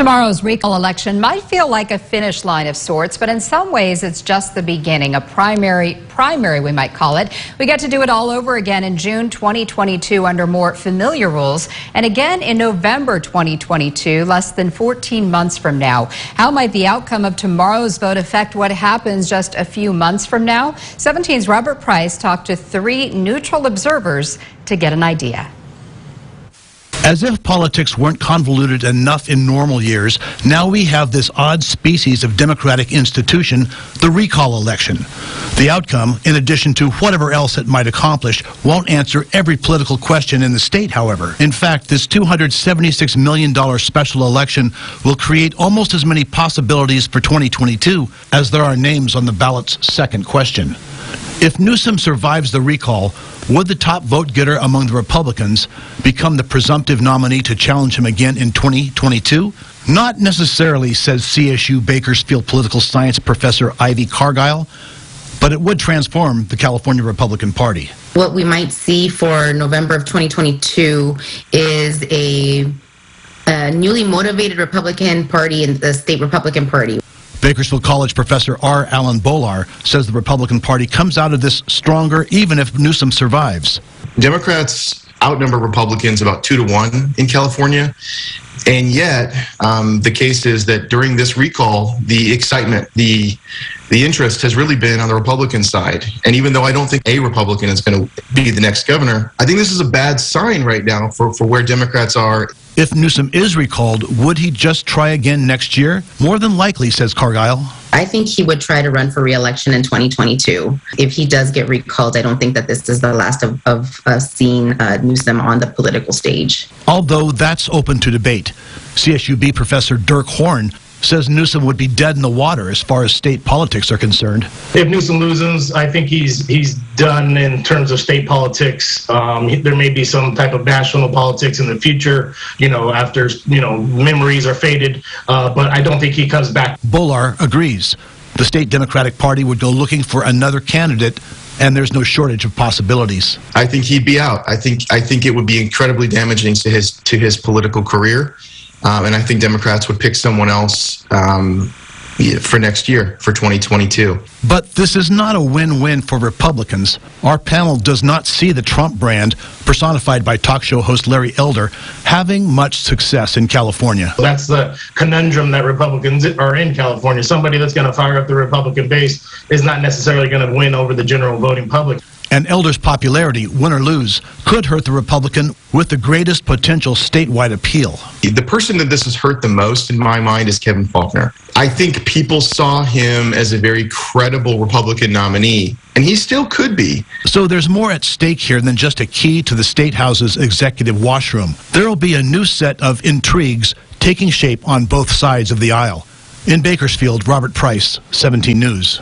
Tomorrow's recall election might feel like a finish line of sorts, but in some ways it's just the beginning, a primary we might call it. We get to do it all over again in June 2022 under more familiar rules, and again in November 2022, less than 14 months from now. How might the outcome of tomorrow's vote affect what happens just a few months from now? 17's Robert Price talked to 3 neutral observers to get an idea. As if politics weren't convoluted enough in normal years, now we have this odd species of democratic institution, the recall election. The outcome, in addition to whatever else it might accomplish, won't answer every political question in the state, however. In fact, this $276 million special election will create almost as many possibilities for 2022 as there are names on the ballot's second question. If Newsom survives the recall, would the top vote getter among the Republicans become the presumptive nominee to challenge him again in 2022? Not necessarily, says CSU Bakersfield political science professor Ivy Cargile, but it would transform the California Republican Party. What we might see for November of 2022 is a newly motivated Republican Party and the state Republican Party. Bakersfield College professor R. Alan Bolar says the Republican Party comes out of this stronger even if Newsom survives. Democrats outnumber Republicans about 2-to-1 in California. And yet, the case is that during this recall, the excitement, the interest has really been on the Republican side. And even though I don't think a Republican is going to be the next governor, I think this is a bad sign right now for where Democrats are. If Newsom is recalled, would he just try again next year? More than likely, says Cargile. I think he would try to run for re-election in 2022. If he does get recalled, I don't think that this is the last of us seeing Newsom on the political stage. Although that's open to debate. CSUB professor Dirk Horn says Newsom would be dead in the water as far as state politics are concerned. If Newsom loses, I think he's done in terms of state politics. There may be some type of national politics in the future, after, memories are faded, but I don't think he comes back. Bolar agrees. The state Democratic Party would go looking for another candidate, and there's no shortage of possibilities. I think he'd be out. I think it would be incredibly damaging to his political career. And I think Democrats would pick someone else for next year, for 2022. But this is not a win-win for Republicans. Our panel does not see the Trump brand, personified by talk show host Larry Elder, having much success in California. That's the conundrum that Republicans are in California. Somebody that's going to fire up the Republican base is not necessarily going to win over the general voting public. And Elder's popularity, win or lose, could hurt the Republican with the greatest potential statewide appeal. The person that this has hurt the most, in my mind, is Kevin Faulconer. I think people saw him as a very credible Republican nominee, and he still could be. So there's more at stake here than just a key to the State House's executive washroom. There will be a new set of intrigues taking shape on both sides of the aisle. In Bakersfield, Robert Price, 17 News.